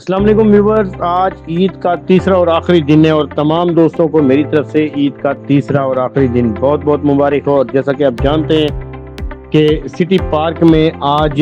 अस्सलाम वालेकुम व्यूवर्स। आज ईद का तीसरा और आखिरी दिन है और तमाम दोस्तों को मेरी तरफ से ईद का तीसरा और आखिरी दिन बहुत बहुत मुबारक हो। और जैसा कि आप जानते हैं कि सिटी पार्क में आज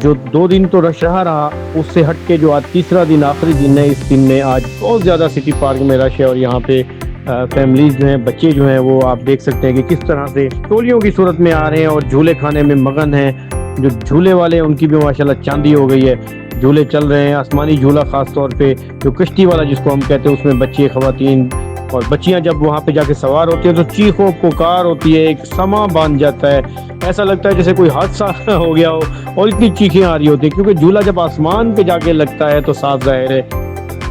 जो 2 दिन तो रश रहा, उससे हट के जो आज तीसरा दिन आखिरी दिन है, इस दिन में आज बहुत ज़्यादा सिटी पार्क में रश है। और यहाँ पे फैमिलीज जो हैं, बच्चे जो हैं, वो आप देख सकते हैं कि किस तरह से टोलियों की सूरत में आ रहे हैं और झूले खाने में मगन हैं। जो झूले वाले हैं उनकी भी माशाल्लाह चांदी हो गई है, झूले चल रहे हैं। आसमानी झूला खास तौर पे जो कश्ती वाला जिसको हम कहते हैं, उसमें बच्चे, खवातीन और बच्चियां जब वहाँ पे जाके सवार होती हैं तो चीखों पुकार होती है, एक समा बांध जाता है। ऐसा लगता है जैसे कोई हादसा हो गया हो और इतनी चीखें आ रही होती है, क्योंकि झूला जब आसमान पे जाके लगता है तो साफ जाहिर है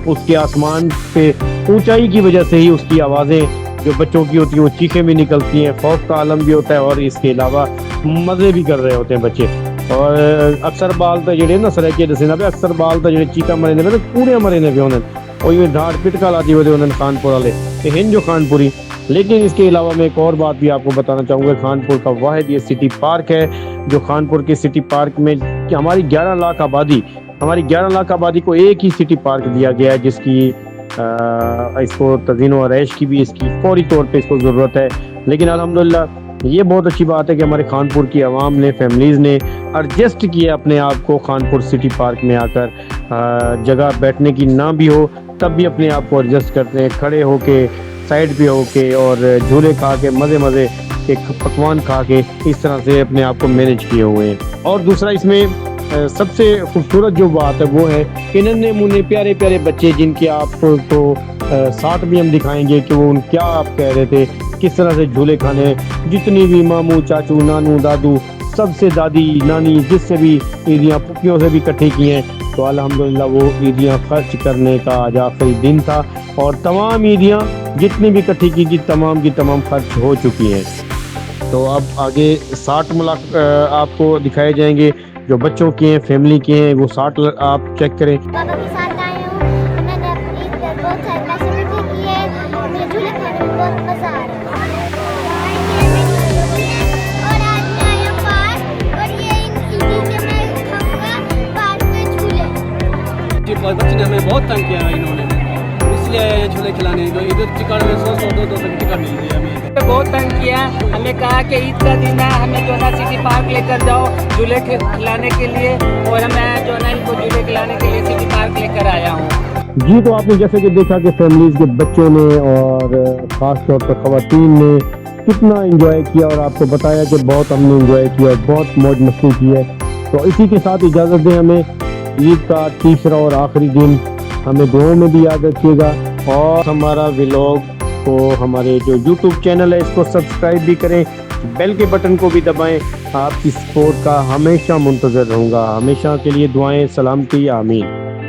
उसके आसमान पे ऊंचाई की वजह से ही उसकी आवाज़ें जो बच्चों की होती हैं वो चीखें भी निकलती हैं, खौफ का आलम भी होता है और इसके अलावा मज़े भी कर रहे होते हैं बच्चे। और अक्सर बाल तो जेडे ना सराइके दसे पे अक्सर बाल तो जेडे चीका मरे ने पे कूड़े मरे ने पे उन्हें और ये ढाड़ पिटका लाती हुए उन्होंने खानपुर वाले हिंद जो खानपुरी। लेकिन इसके अलावा मैं एक और बात भी आपको बताना चाहूँगा। खानपुर का वाहिद ये सिटी पार्क है जो खानपुर के सिटी पार्क में कि हमारी 11 लाख आबादी को एक ही सिटी पार्क दिया गया है, जिसकी इसको तज़ीन व रैश की भी इसकी फौरी तौर पे इसको ज़रूरत है। लेकिन अल्हम्दुलिल्लाह ये बहुत अच्छी बात है कि हमारे खानपुर की आवाम ने, फैमिलीज़ ने एडजस्ट किया अपने आप को खानपुर सिटी पार्क में आकर। जगह बैठने की ना भी हो तब भी अपने आप को एडजस्ट करते हैं, खड़े होके, साइड पे होके और झूले खा के, मज़े के पकवान खा के इस तरह से अपने आप को मैनेज किए हुए हैं। और दूसरा इसमें सबसे खूबसूरत जो बात है वो है कि नन्हे मुन्ने प्यारे प्यारे बच्चे, जिनके आपको साथ भी हम दिखाएंगे कि वो क्या आप कह रहे थे, किस तरह से झूले खाने, जितनी भी मामू, चाचू, नानू, दादू, सबसे दादी, नानी, जिससे भी ईदियाँ पुप्पियों से भी इकट्ठे किए हैं। तो अल्हम्दुलिल्लाह वो ईदियाँ खर्च करने का आज आखिरी दिन था और तमाम ईदियाँ जितनी भी इकट्ठी की तमाम की तमाम खर्च हो चुकी हैं। तो अब आगे 60 मुलाक आपको दिखाए जाएंगे जो बच्चों के हैं, फैमिली के हैं, वो 60 आप चेक करें। पापा के साथ आए हूँ, मैंने अपनी बहुत सारे पैसे इकट्ठे किए, मुझे झूले खाने में बहुत मज़ा आ रहा है। और आज मैं आई हूँ पार्क और ये ईदी के मैं खाऊंगा पार्क में झूले। जी बच्चे ने हमें बहुत तंग किया है इन्होंने, इसलिए आए हैं झूले खिलाने। तो इधर टिकट में 100-200 की टिकट मिल रही है हमें। बहुत तंग किया, हमें कहा कि ईद का दिन है, हमें जो ना सिटी पार्क लेकर जाओ झूले खिलाने के लिए, और मैं जो ना इनको झूले खिलाने के लिए सिटी पार्क लेकर आया हूँ। जी, तो आपने जैसे कि देखा कि फैमिलीज के बच्चों ने और ख़ास तौर पर ख़वातीन ने कितना एंजॉय किया और आपको बताया कि बहुत हमने एंजॉय किया और बहुत मौज मस्ती की है। तो इसी के साथ इजाज़त दें हमें। ईद का तीसरा और आखिरी दिन हमें दुआओं में भी याद रखिएगा और हमारा व्लॉग को, हमारे जो YouTube चैनल है इसको सब्सक्राइब भी करें, बेल के बटन को भी दबाएं। आपकी सपोर्ट का हमेशा मुंतज़र रहूँगा। हमेशा के लिए दुआएं, सलामती, आमीन।